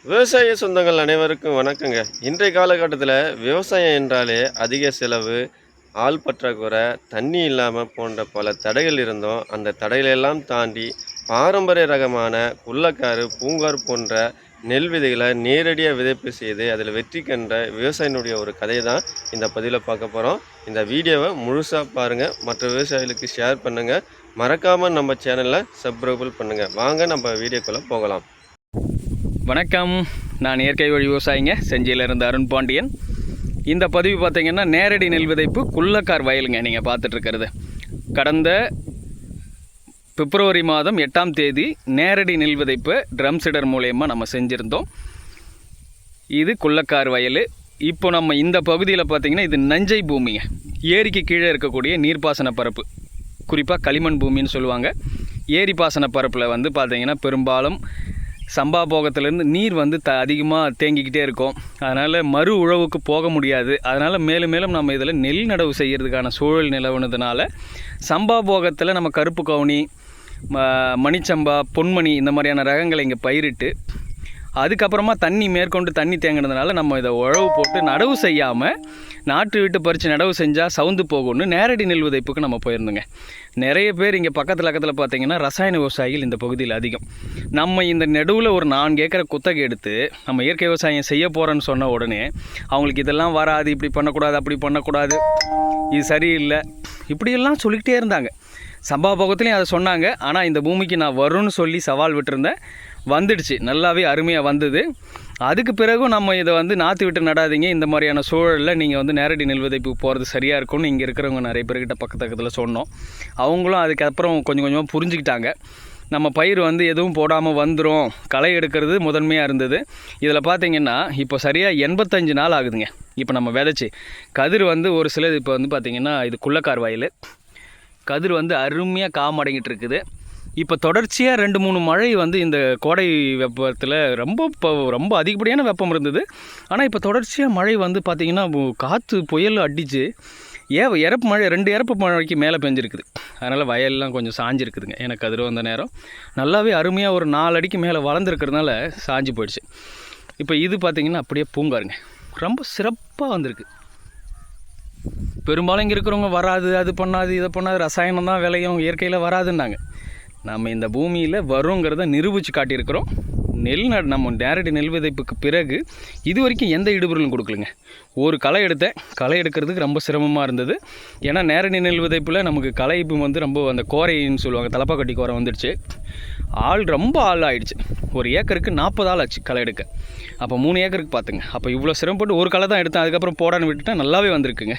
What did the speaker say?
விவசாய சொந்தங்கள் அனைவருக்கும் வணக்கங்க. இன்றைய காலகட்டத்தில் விவசாயம் என்றாலே அதிக செலவு, ஆள் பற்றாக்குறை, தண்ணி இல்லாமல் போன்ற பல தடைகள் இருந்தும் அந்த தடைகளெல்லாம் தாண்டி பாரம்பரிய ரகமான குள்ளக்காரு, பூங்கார் போன்ற நெல் விதைகளை நேரடியாக விதைப்பு செய்து அதில் வெற்றி கண்ட விவசாயினுடைய ஒரு கதையை தான் இந்த பதிவில் பார்க்க போகிறோம். இந்த வீடியோவை முழுசாக பாருங்கள், மற்ற விவசாயிகளுக்கு ஷேர் பண்ணுங்கள், மறக்காமல் நம்ம சேனலில் சப்ஸ்கிரைப் பண்ணுங்கள். வாங்க நம்ம வீடியோக்குள்ளே போகலாம். வணக்கம், நான் இயற்கை வழி விவசாயிங்க, செஞ்சியிலிருந்து அருண் பாண்டியன். இந்த பதிவு பார்த்திங்கன்னா நேரடி நெல் விதைப்பு குள்ளக்கார் வயலுங்க. நீங்கள் பார்த்துட்ருக்கிறது கடந்த பிப்ரவரி மாதம் 8ஆம் தேதி நேரடி நெல் விதைப்பு ட்ரம் சீடர் மூலயமா நம்ம செஞ்சுருந்தோம். இது குள்ளக்கார் வயல். இப்போ நம்ம இந்த பகுதியில் பார்த்திங்கன்னா இது நஞ்சை பூமிங்க. ஏரிக்கு கீழே இருக்கக்கூடிய நீர்ப்பாசன பரப்பு, குறிப்பாக களிமண் பூமின்னு சொல்லுவாங்க. ஏரி பாசன பரப்பில் வந்து பார்த்திங்கன்னா பெரும்பாலும் சம்பா போகத்துலேருந்து நீர் வந்து அதிகமாக தேங்கிக்கிட்டே இருக்கும். அதனால் மறு உழவுக்கு போக முடியாது. அதனால் மேலும் மேலும் நம்ம இதில் நெல் நடவு செய்கிறதுக்கான சூழல் நிலவுனதுனால சம்பா போகத்தில் நம்ம கருப்பு கவுனி, மணிச்சம்பா, பொன்மணி இந்த மாதிரியான ரகங்களை இங்கே பயிரிட்டு அதுக்கப்புறமா தண்ணி மேற்கொண்டு தண்ணி தேங்கினதுனால நம்ம இதை உழவு போட்டு நடவு செய்யாமல் நாட்டு விட்டு பறித்து நடவு செஞ்சால் சவுந்து போகும்னு நேரடி நெல் விதைப்புக்கு நம்ம போயிருந்தோங்க. நிறைய பேர் இங்கே பக்கத்தில் பார்த்திங்கன்னா ரசாயன விவசாயிகள் இந்த பகுதியில் அதிகம். நம்ம இந்த நடுவில் ஒரு 4 ஏக்கரை குத்தகை எடுத்து நம்ம இயற்கை விவசாயம் செய்ய போகிறோன்னு சொன்ன உடனே அவங்களுக்கு இதெல்லாம் வராது, இப்படி பண்ணக்கூடாது, அப்படி பண்ணக்கூடாது, இது சரியில்லை, இப்படியெல்லாம் சொல்லிக்கிட்டே இருந்தாங்க. சம்பா போகத்துலேயும் அதை சொன்னாங்க. ஆனால் இந்த பூமிக்கு நான் வரும்னு சொல்லி சவால் விட்டுருந்தேன். வந்துடுச்சு, நல்லாவே அருமையாக வந்தது. அதுக்கு பிறகும் நம்ம இதை வந்து நாற்று விட்டு நடாதீங்க, இந்த மாதிரியான சூழலில் நீங்கள் வந்து நேரடி நெல் விதைப்புக்கு போகிறது சரியாக இருக்கும்னு இங்கே இருக்கிறவங்க நிறைய பேர்கிட்ட பக்கத்தில் சொன்னோம். அவங்களும் அதுக்கப்புறம் கொஞ்சம் கொஞ்சமாக புரிஞ்சுக்கிட்டாங்க. நம்ம பயிர் வந்து எதுவும் போடாமல் வந்துடும், களை எடுக்கிறது முதன்மையாக இருந்தது. இதில் பார்த்திங்கன்னா இப்போ சரியாக 85 நாள் ஆகுதுங்க. இப்போ நம்ம விதைச்சி கதிர் வந்து ஒரு சிலது இப்போ வந்து பார்த்திங்கன்னா இது குள்ளக்கார் வயல். கதிர் வந்து அருமையாக காமடங்கிட்டு இருக்குது. இப்போ தொடர்ச்சியாக 2-3 மழை வந்து இந்த கோடை வெப்பத்தில் ரொம்ப அதிகப்படியான வெப்பம் இருந்தது. ஆனால் இப்போ தொடர்ச்சியாக மழை வந்து பார்த்திங்கன்னா காற்று புயல் அடித்து இறப்பு மழை 2 இறப்பு மழைக்கு மேலே பெஞ்சிருக்குது. அதனால் வயல்லாம் கொஞ்சம் சாஞ்சிருக்குதுங்க. எனக்கு கதிர் வந்த நேரம் நல்லாவே அருமையாக ஒரு 4 அடிக்கு மேலே வளர்ந்துருக்கிறதுனால சாஞ்சு போயிடுச்சு. இப்போ இது பார்த்திங்கன்னா அப்படியே பூங்காருங்க, ரொம்ப சிறப்பாக வந்திருக்கு. பெரும்பாலும் இங்கே இருக்கிறவங்க வராது, அது பண்ணாது, இதை பண்ணாது, ரசாயனம் தான் விளையும், இயற்கையில் வராதுன்னாங்க. நம்ம இந்த பூமியில் வருங்கிறத நிரூபித்து காட்டியிருக்கிறோம். நம்ம நேரடி நெல் விதைப்புக்கு பிறகு இது வரைக்கும் எந்த இடுபொருளும் கொடுக்கலுங்க. ஒரு களை எடுக்கிறதுக்கு ரொம்ப சிரமமாக இருந்தது. ஏன்னா நேரடி நெல் விதைப்பில் நமக்கு களைப்பு வந்து ரொம்ப அந்த கோரைன்னு சொல்லுவாங்க, தலப்பாக்கட்டி கோரை வந்துடுச்சு. ரொம்ப ஆள் ஆகிடுச்சு. ஒரு ஏக்கருக்கு 40 ஆள் ஆச்சு களை எடுக்க. அப்போ 3 ஏக்கருக்கு பார்த்துங்க. அப்போ இவ்வளோ சிரமப்பட்டு ஒரு களை தான் எடுத்தேன். அதுக்கப்புறம் போடான்னு விட்டுட்டா நல்லாவே வந்திருக்குங்க.